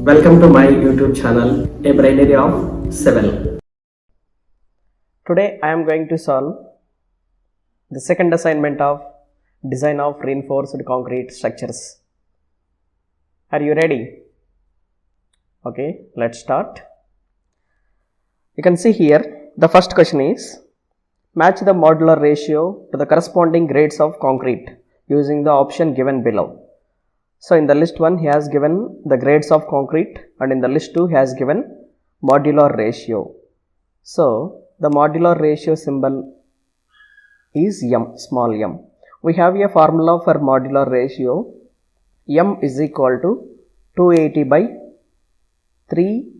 Welcome to my YouTube channel, A Brainery of Civil. Today I am going to solve the second assignment of design of reinforced concrete structures. Are you ready? Okay, let's start. You can see here the first question is match the modular ratio to the corresponding grades of concrete using the option given below. So in the list 1 he has given the grades of concrete, and in the list 2 he has given modular ratio. So the modular ratio symbol is m, small m. We have a formula for modular ratio. M is equal to 280 by 3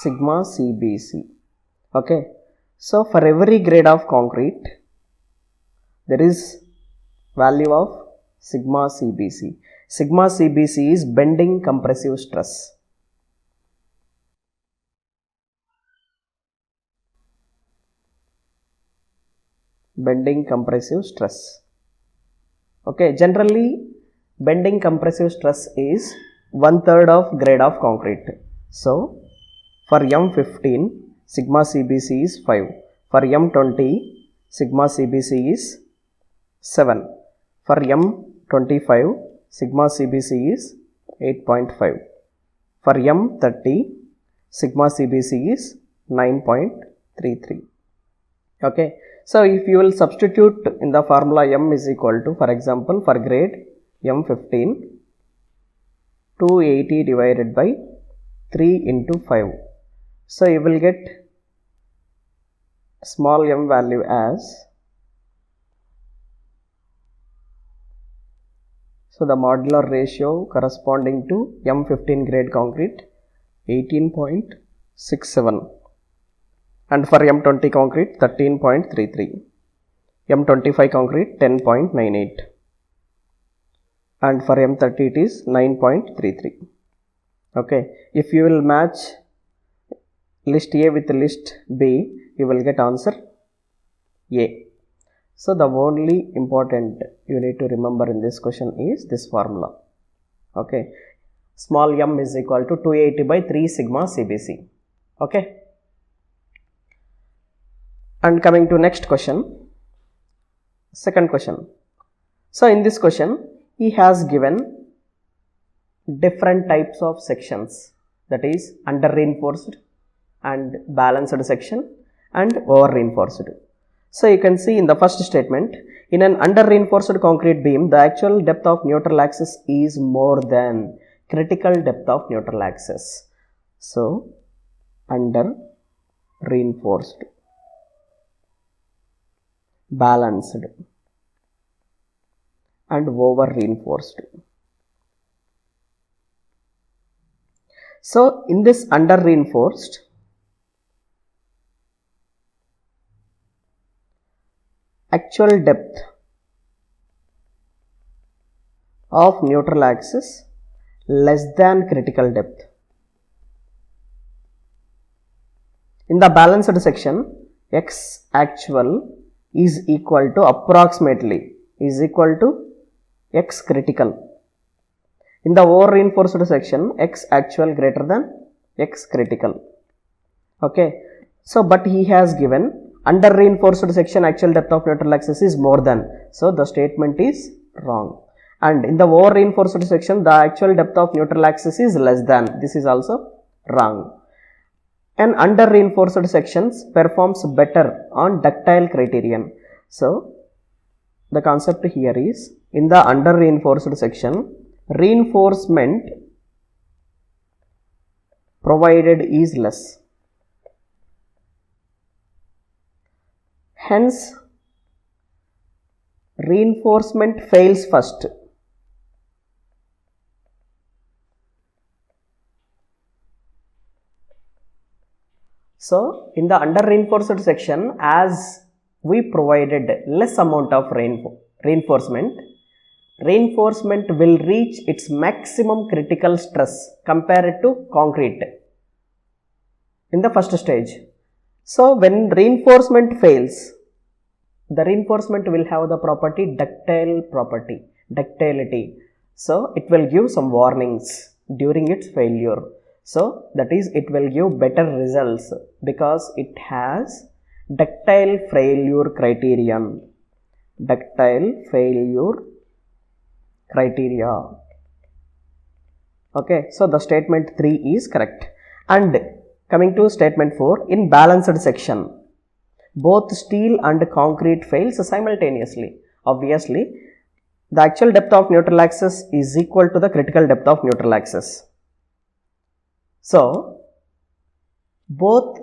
sigma CBC. Okay. So for every grade of concrete there is value of sigma CBC. Sigma CBC is bending compressive stress. Bending compressive stress. Okay, generally bending compressive stress is 1/3 of grade of concrete. So for M15 sigma CBC is 5. For M20 sigma CBC is 7. For M25 sigma CBC is 8.5. For M30 sigma CBC is 9.33. Okay. So if you will substitute in the formula M is equal to, for example, for grade M15, 280 divided by 3 into 5. So you will get small m value as, so the modular ratio corresponding to M15 grade concrete 18.67, and for M20 concrete 13.33, M25 concrete 10.98, and for M30 it is 9.33. Okay, if you will match list A with list B, you will get answer A. So the only important you need to remember in this question is this formula. Okay, small m is equal to 280 by 3 sigma CBC. Okay. And coming to next question, second question. So in this question he has given different types of sections, that is under reinforced and balanced section and over reinforced. So you can see in the first statement, in an under reinforced concrete beam the actual depth of neutral axis is more than critical depth of neutral axis. So under reinforced, balanced and over reinforced. So in this under reinforced, actual depth of neutral axis less than critical depth. In the balanced section, x actual is equal to approximately is equal to x critical. In the over reinforced section, x actual greater than x critical. Okay. So but he has given under reinforced section actual depth of neutral axis is more than, so the statement is wrong. And in the over reinforced section the actual depth of neutral axis is less than, this is also wrong. And under reinforced sections performs better on ductile criterion. So the concept here is, in the under reinforced section reinforcement provided is less. Hence reinforcement fails first. So in the under reinforced section, as we provided less amount of reinforcement will reach its maximum critical stress compared to concrete in the first stage. So when reinforcement fails, the reinforcement will have the property ductility. So it will give some warnings during its failure. So that is, it will give better results because it has ductile failure criterion. Ductile failure criteria. Okay, so the statement 3 is correct. And coming to statement 4, in balanced section, both steel and concrete fails simultaneously. Obviously, the actual depth of neutral axis is equal to the critical depth of neutral axis. So, both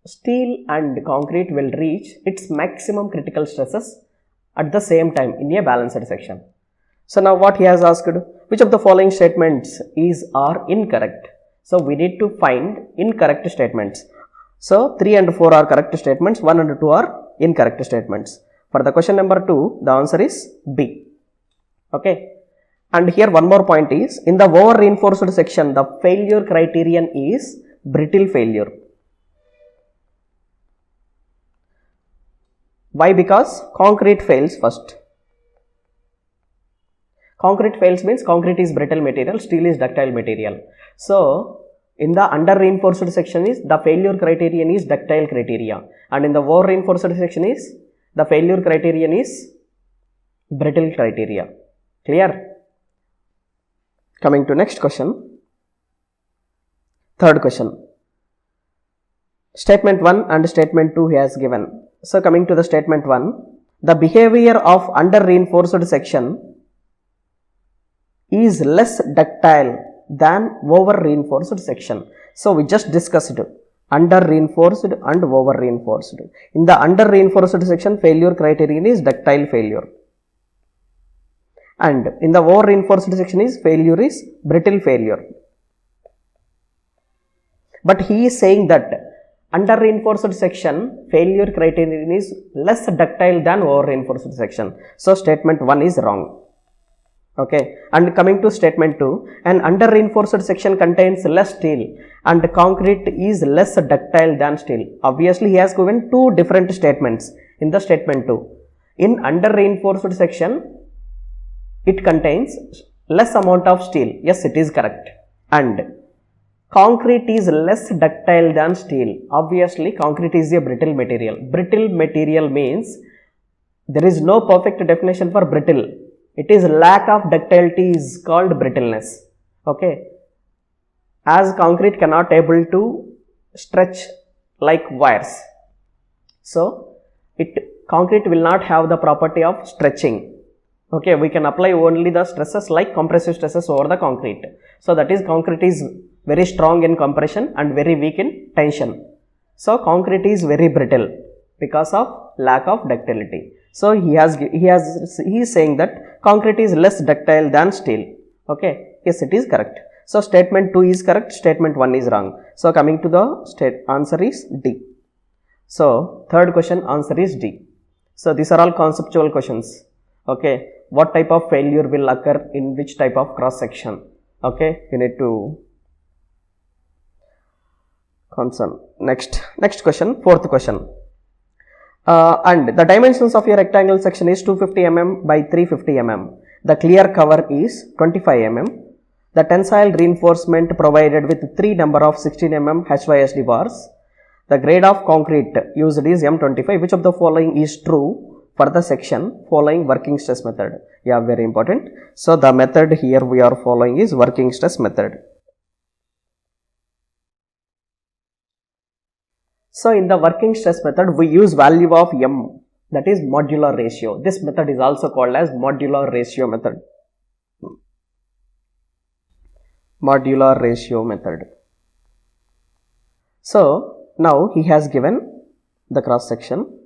steel and concrete will reach its maximum critical stresses at the same time in a balanced section. So, now what he has asked, which of the following statements are incorrect? So, we need to find incorrect statements. So, 3 and 4 are correct statements, 1 and 2 are incorrect statements. For the question number 2, the answer is B. Okay. And here one more point is, in the over reinforced section, the failure criterion is brittle failure. Why? Because concrete fails first. Concrete fails means concrete is brittle material, steel is ductile material. So, in the under reinforced section is the failure criterion is ductile criteria, and in the over reinforced section is the failure criterion is brittle criteria. Clear? Coming to next question. Third question. Statement 1 and statement 2 he has given. So, coming to the statement 1, the behavior of under reinforced section is less ductile than over reinforced section. So, we just discussed under reinforced and over reinforced. In the under reinforced section, failure criterion is ductile failure, and in the over reinforced section is failure is brittle failure. But he is saying that under reinforced section failure criterion is less ductile than over reinforced section. So, statement 1 is wrong. Okay, and coming to statement 2, an under reinforced section contains less steel and concrete is less ductile than steel. Obviously, he has given two different statements in the statement 2. In under reinforced section, it contains less amount of steel. Yes, it is correct. And concrete is less ductile than steel. Obviously, concrete is a brittle material. Brittle material means there is no perfect definition for brittle. It is lack of ductility is called brittleness. Okay. As concrete cannot able to stretch like wires. So, concrete will not have the property of stretching. Okay, we can apply only the stresses like compressive stresses over the concrete. So, that is concrete is very strong in compression and very weak in tension. So, concrete is very brittle because of lack of ductility. So, he is saying that concrete is less ductile than steel. Okay, yes, it is correct. So, statement 2 is correct, statement 1 is wrong. So, coming to the answer is D. So, third question answer is D. So, these are all conceptual questions. Okay, what type of failure will occur in which type of cross section? Okay, you need to concern. Next question, fourth question. And the dimensions of your rectangle section is 250 mm by 350 mm. The clear cover is 25 mm. The tensile reinforcement provided with 3 number of 16 mm HYSD bars. The grade of concrete used is M25. Which of the following is true for the section following working stress method? Yeah, very important. So, the method here we are following is working stress method. So, in the working stress method, we use value of M, that is modular ratio. This method is also called as modular ratio method. Modular ratio method. So, now he has given the cross section.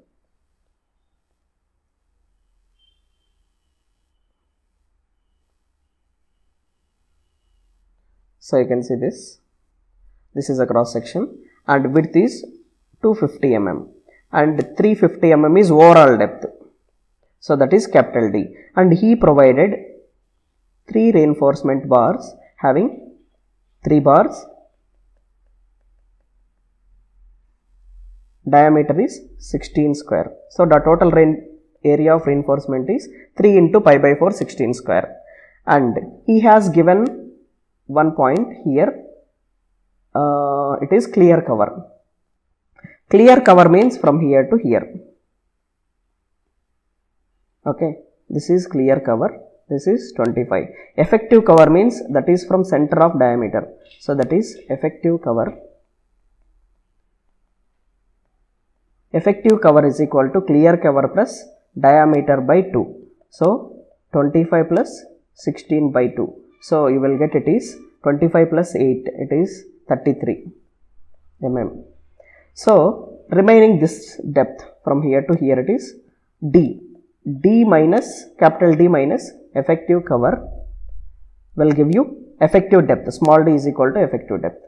So, you can see this. This is a cross section and width is 250 mm and 350 mm is overall depth. So, that is capital D, and he provided 3 reinforcement bars having 3 bars, diameter is 16 square. So, the total area of reinforcement is 3 into pi by 4 16 square, and he has given one point here. it is clear cover. Clear cover means from here to here. Okay, this is clear cover, this is 25. Effective cover means that is from center of diameter. So that is effective cover. Effective cover is equal to clear cover plus diameter by 2. So 25 plus 16 by 2. So you will get it is 25 plus 8, it is 33 mm. So remaining this depth from here to here, it is D. D minus capital D minus effective cover will give you effective depth. Small d is equal to effective depth.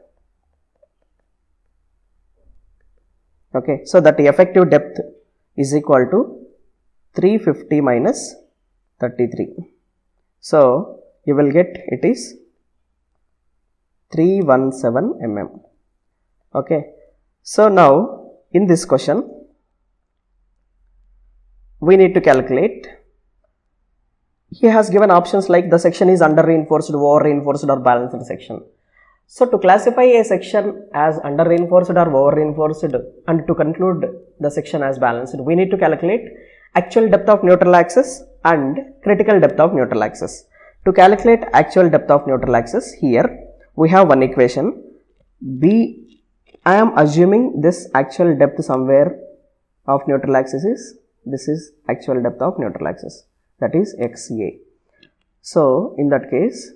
Okay, so that the effective depth is equal to 350 minus 33. So you will get it is 317 mm. Okay, so now in this question we need to calculate. He has given options like the section is under reinforced, over reinforced or balanced section. So to classify a section as under reinforced or over reinforced and to conclude the section as balanced, we need to calculate actual depth of neutral axis and critical depth of neutral axis. To calculate actual depth of neutral axis, here we have one equation. I am assuming this actual depth somewhere of neutral axis is, this is actual depth of neutral axis, that is XA. So in that case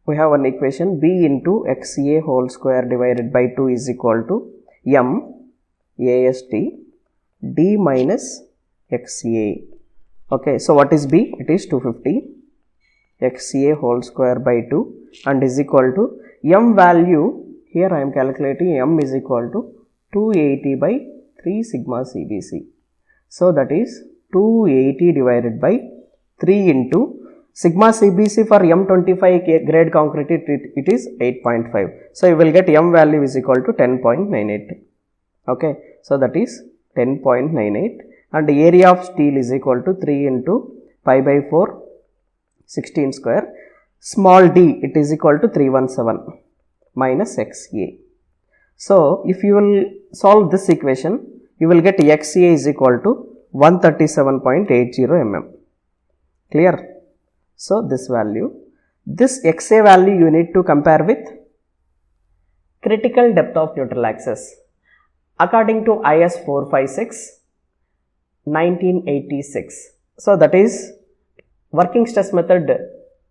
we have an equation B into XA whole square divided by 2 is equal to M AST D minus XA. Okay, so what is B? It is 250 XA whole square by 2 and is equal to M value. Here I am calculating M is equal to 280 by 3 sigma CBC. So that is 280 divided by 3 into sigma CBC for M25 grade concrete, it is 8.5. So you will get M value is equal to 10.98. Okay, so that is 10.98 and the area of steel is equal to 3 into pi by 4 16 square. Small d, it is equal to 317 minus XA. So if you will solve this equation, you will get XA is equal to 137.80 mm. Clear? So this value, this XA value you need to compare with critical depth of neutral axis. According to IS 456 1986. So that is working stress method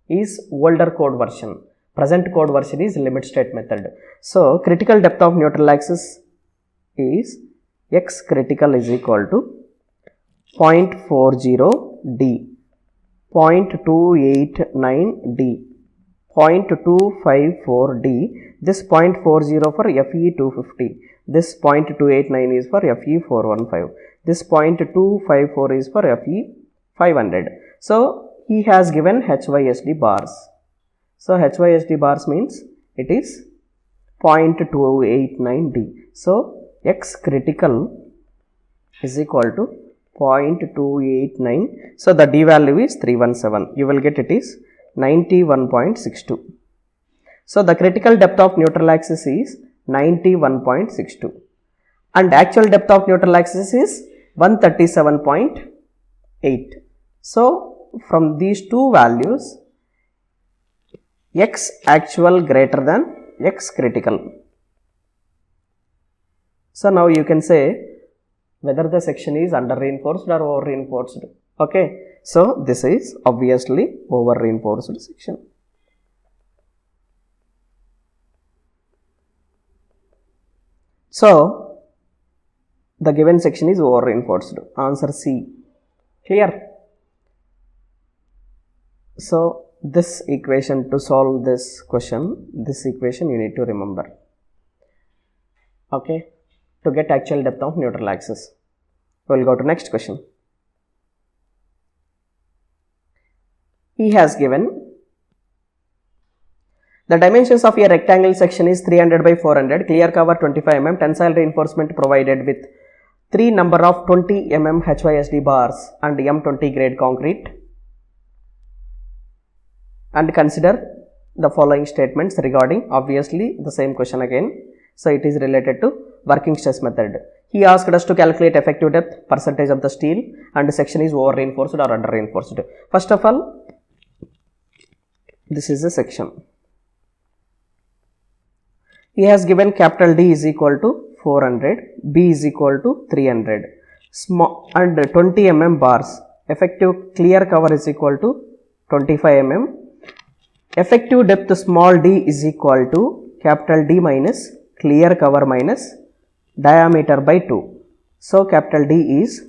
is older code version. Present code version is limit state method. So critical depth of neutral axis is X critical is equal to 0.40 D, 0.289 D, 0.254 D, this 0.40 for FE 250, this 0.289 is for FE 415, this 0.254 is for FE 500. So he has given HYSD bars. So HYSD bars means it is 0.289 D. So X critical is equal to 0.289. So the D value is 317. You will get it is 91.62. So the critical depth of neutral axis is 91.62 and actual depth of neutral axis is 137.8. So from these two values, X actual greater than X critical. So now you can say whether the section is under reinforced or over reinforced. Okay, so this is obviously over reinforced section. So the given section is over reinforced. Answer C. Clear? So this equation, to solve this question, this equation you need to remember. Okay, to get actual depth of neutral axis. We will go to next question. He has given the dimensions of a rectangle section is 300 by 400, clear cover 25 mm, tensile reinforcement provided with 3 number of 20 mm HYSD bars and M20 grade concrete, and consider the following statements regarding, obviously the same question again. So it is related to working stress method. He asked us to calculate effective depth, percentage of the steel, and the section is over reinforced or under reinforced. First of all, this is a section. He has given capital D is equal to 400, B is equal to 300, small and 20 mm bars. Effective clear cover is equal to 25 mm. Effective depth small d is equal to capital D minus clear cover minus diameter by 2. So capital D is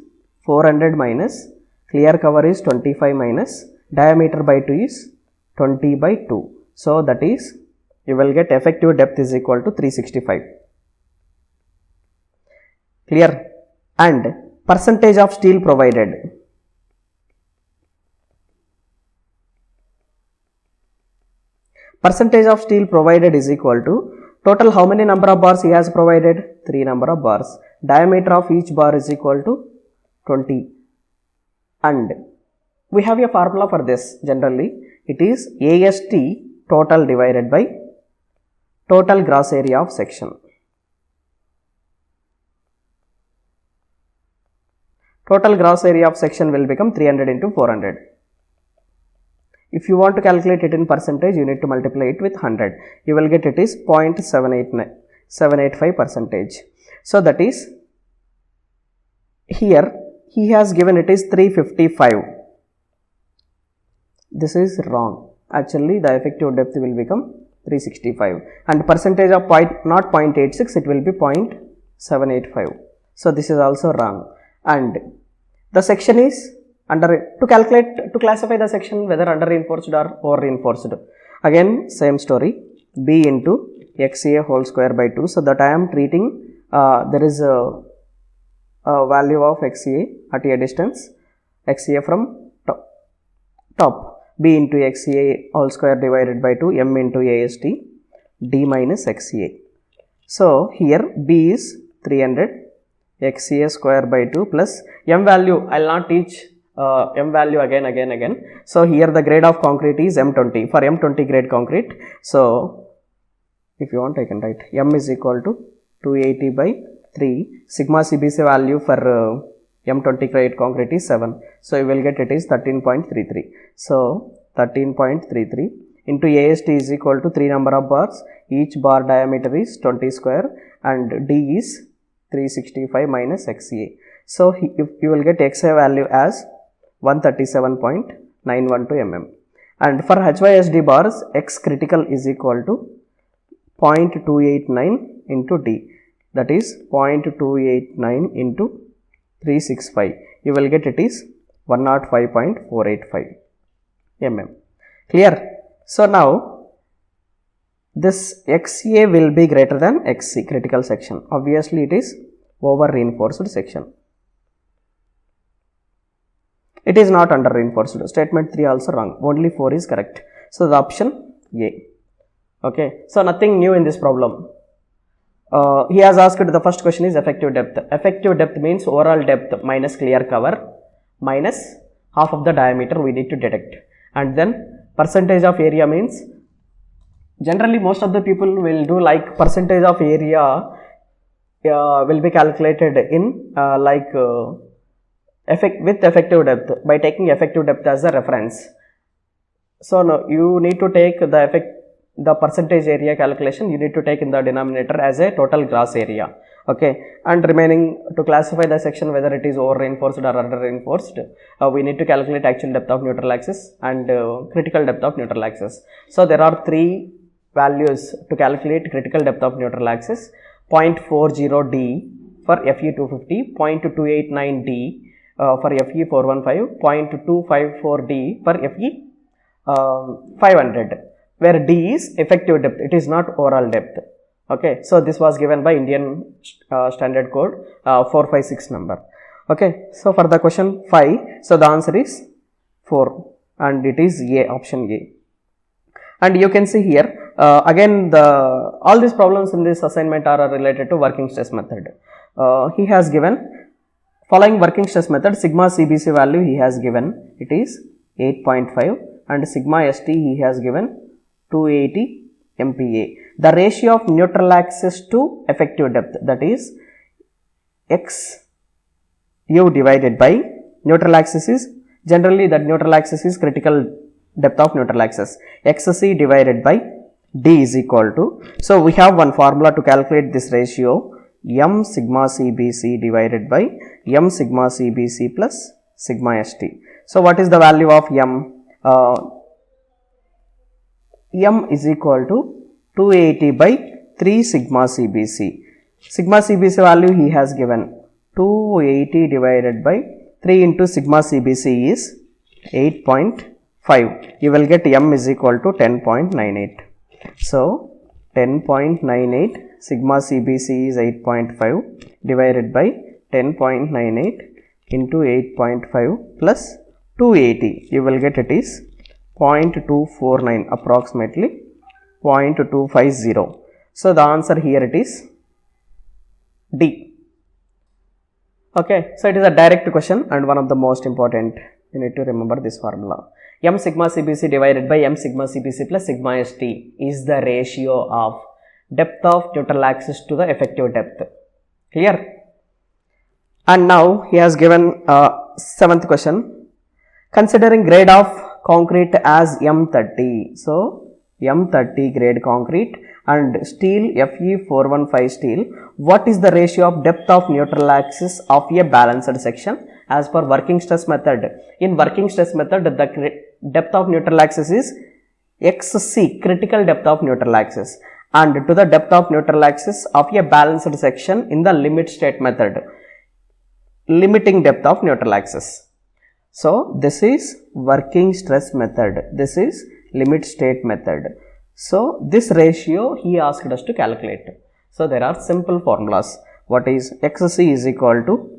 400 minus clear cover is 25 minus diameter by 2 is 20 by 2. So that is, you will get effective depth is equal to 365. Clear? And percentage of steel provided. Percentage of steel provided is equal to total how many number of bars he has provided? 3 number of bars. Diameter of each bar is equal to 20. And we have a formula for this generally. It is AST total divided by total gross area of section. Total gross area of section will become 300 into 400. If you want to calculate it in percentage, you need to multiply it with 100. You will get it is 0.785 percentage. So that is, here he has given it is 355. This is wrong. Actually, the effective depth will become 365 and percentage of not 0.86, it will be 0.785. So this is also wrong. And the section is under, to classify the section whether under reinforced or over reinforced. Again same story, B into XA whole square by 2. So that I am treating, there is a value of XA at a distance, XA from top. B into XA whole square divided by 2, M into AST, D minus XA. So here B is 300, XA square by 2 plus M value, I will not teach M value again. So here the grade of concrete is M20, for M20 grade concrete. So if you want, I can write M is equal to 280 by 3, sigma CBC value for M20 grade concrete is 7. So you will get it is 13.33. So 13.33 into AST is equal to 3 number of bars, each bar diameter is 20 square and D is 365 minus XA. So you will get XA value as 137.912 mm. And for HYSD bars, X critical is equal to 0.289 into D, that is 0.289 into 365. You will get it is 105.485 mm. Clear? So now this XA will be greater than XC critical section. Obviously it is over reinforced section. It is not under reinforced. Statement 3 also wrong. Only 4 is correct. So the option A. Okay. So nothing new in this problem. He has asked, the first question is effective depth. Effective depth means overall depth minus clear cover minus half of the diameter we need to detect. And then percentage of area means, generally most of the people will do like percentage of area will be calculated in with effective depth by taking effective depth as a reference. So no, you need to take the percentage area calculation, you need to take in the denominator as a total gross area. Okay, and remaining to classify the section whether it is over reinforced or under reinforced, we need to calculate actual depth of neutral axis and critical depth of neutral axis. So there are 3 values to calculate critical depth of neutral axis: 0.40 D for Fe 250, 0.289 D for Fe 415, 0.254 D for Fe 500, where D is effective depth, it is not overall depth. Okay, so this was given by Indian Standard Code 456 number. Okay, so for the question 5, so the answer is 4 and it is A, option A. And you can see here again all these problems in this assignment are related to working stress method. He has given following working stress method, sigma CBC value he has given, it is 8.5 and sigma ST he has given 280 MPa. The ratio of neutral axis to effective depth, that is XU divided by neutral axis is generally that neutral axis is critical depth of neutral axis, XC divided by D is equal to, so we have one formula to calculate this ratio, M sigma CBC divided by M sigma CBC plus sigma ST. So what is the value of M? M is equal to 280 by 3 sigma CBC. Sigma CBC value he has given 280 divided by 3 into sigma CBC is 8.5. You will get M is equal to 10.98. So 10.98 sigma CBC is 8.5 divided by 10.98 into 8.5 plus 280. You will get it is 0.249, approximately 0.250. So the answer here it is D. Okay, so it is a direct question and one of the most important. You need to remember this formula. M sigma CBC divided by M sigma CBC plus sigma ST is the ratio of depth of neutral axis to the effective depth. Clear? And now he has given 7th question. Considering grade of concrete as M30. So M30 grade concrete and steel Fe415 steel. What is the ratio of depth of neutral axis of a balanced section as per working stress method? In working stress method, the depth of neutral axis is XC, critical depth of neutral axis, and to the depth of neutral axis of a balanced section in the limit state method, limiting depth of neutral axis. So this is working stress method, this is limit state method. So this ratio he asked us to calculate. So there are simple formulas. What is XC is equal to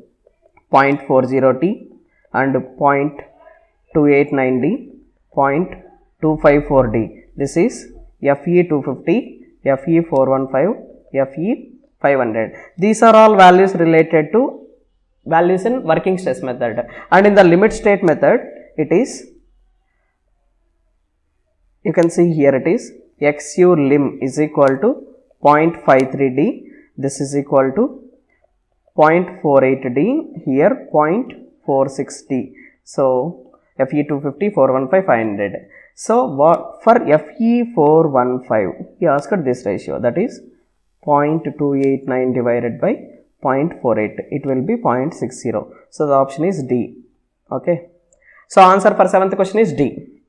0.40T and 0.289D, 0.254D. This is Fe250, Fe415, Fe500. These are all values related to values in working stress method, and in the limit state method it is, you can see here it is XU lim is equal to 0.53D, this is equal to 0.48D, here 0.46D. So Fe250, 415, 500. So what for Fe415 he asked this ratio, that is 0.289 divided by 0.48, it will be 0.60. So the option is D. Okay. So answer for 7th question is D.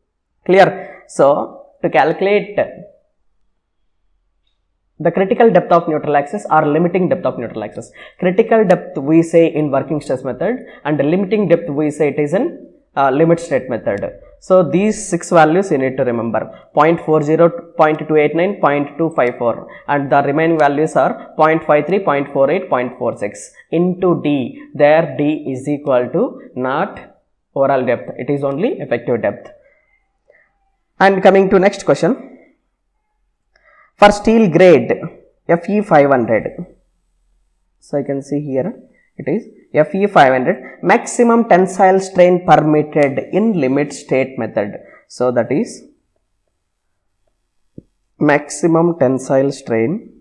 Clear? So to calculate the critical depth of neutral axis or limiting depth of neutral axis, critical depth we say in working stress method and limiting depth we say it is in limit state method. So these 6 values you need to remember: 0.40, 0.289, 0.254, and the remaining values are 0.53, 0.48, 0.46 into D. There D is equal to not overall depth, it is only effective depth. And coming to next question, for steel grade Fe500. So I can see here it is Fe500, maximum tensile strain permitted in limit state method. So that is maximum tensile strain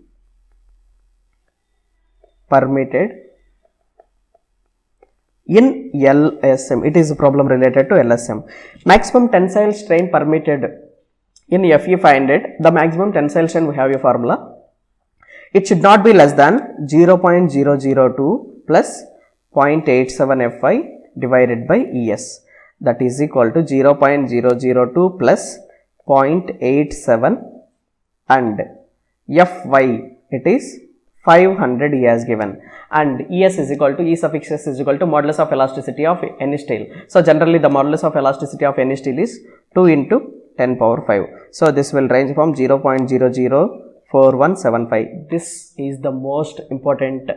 permitted in LSM. It is a problem related to LSM. Maximum tensile strain permitted in Fe500, the maximum tensile strain we have a formula. It should not be less than 0.002 plus 0.87 Fi divided by Es, that is equal to 0.002 plus 0.87 and Fy it is 500 he has given, and Es is equal to E suffix S is equal to modulus of elasticity of any steel. So generally the modulus of elasticity of any steel is 2 into 10 power 5. So this will range from 0.004175. This is the most important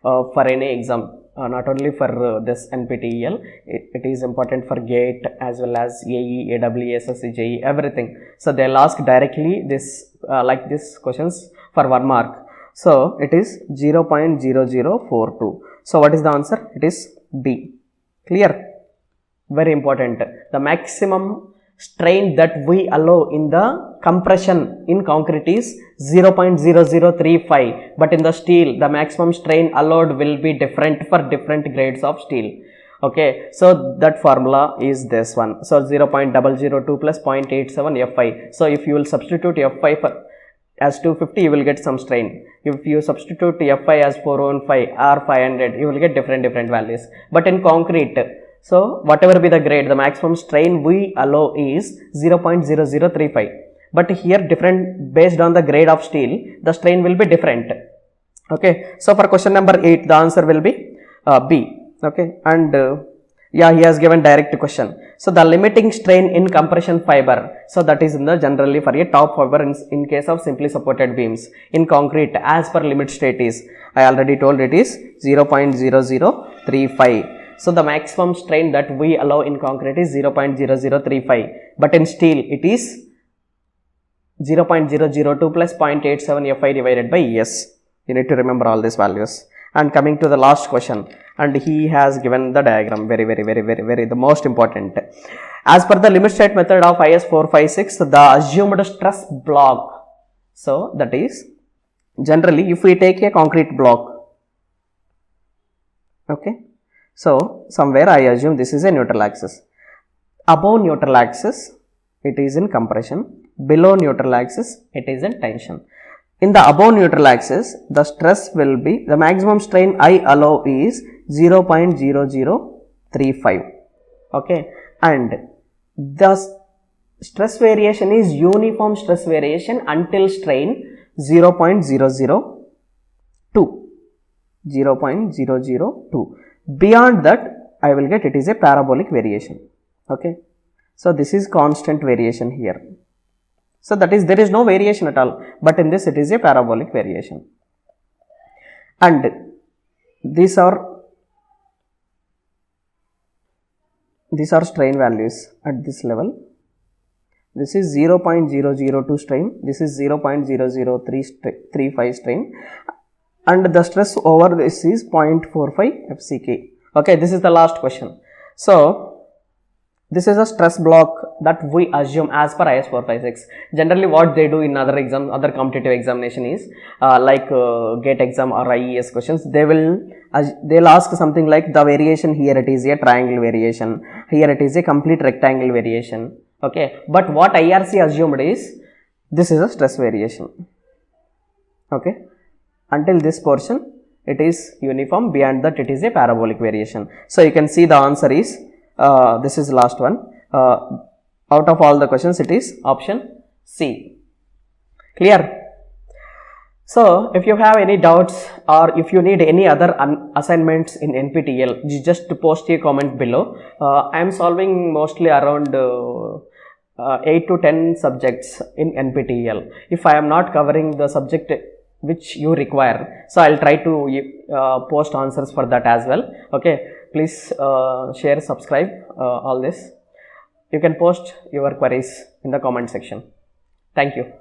for any exam, not only for this NPTEL, it is important for GATE as well as AE, AWE, SSC, JE, everything. So they will ask directly this like this questions for 1 mark. So it is 0.0042. So what is the answer? It is B. Clear? Very important. The maximum strain that we allow in the compression in concrete is 0.0035, but in the steel the maximum strain allowed will be different for different grades of steel. Okay, so that formula is this one. So 0.002 plus 0.87 Fi. So if you will substitute Fi for as 250, you will get some strain. If you substitute Fi as 415 or 500, you will get different values. But in concrete, so whatever be the grade, the maximum strain we allow is 0.0035. But here different based on the grade of steel, the strain will be different. Okay, so for question number 8, the answer will be B. Okay, and yeah, he has given direct question. So the limiting strain in compression fiber, so that is in the generally for a top fiber in case of simply supported beams in concrete as per limit state is, I already told it is 0.0035. So the maximum strain that we allow in concrete is 0.0035, but in steel it is 0.002 plus 0.87 Fi divided by S. You need to remember all these values. And coming to the last question, and he has given the diagram, very the most important. As per the limit state method of IS 456, the assumed stress block, so that is generally if we take a concrete block, okay, so somewhere I assume this is a neutral axis. Above neutral axis it is in compression, below neutral axis it is in tension. In the above neutral axis, the stress will be, the maximum strain I allow is 0.0035, okay, and the stress variation is uniform stress variation until strain 0.002. Beyond that, I will get it is a parabolic variation, okay. So this is constant variation here. So that is, there is no variation at all, but in this it is a parabolic variation. And these are strain values at this level. This is 0.002 strain, this is 0.00335 strain, and the stress over this is 0.45 FCK. Okay, this is the last question. So this is a stress block that we assume as per IS 456. Generally what they do in other exam, other competitive examination is like GATE exam or IES questions, they'll ask something like the variation here it is a triangle variation, here it is a complete rectangle variation, okay, but what IRC assumed is this is a stress variation, okay, until this portion it is uniform, beyond that it is a parabolic variation. So you can see the answer is this is last one. Out of all the questions it is option C. Clear? So if you have any doubts or if you need any other assignments in NPTEL, just post a comment below. I am solving mostly around 8 to 10 subjects in NPTEL. If I am not covering the subject which you require, so I will try to post answers for that as well. Okay, please share, subscribe, all this. You can post your queries in the comment section. Thank you.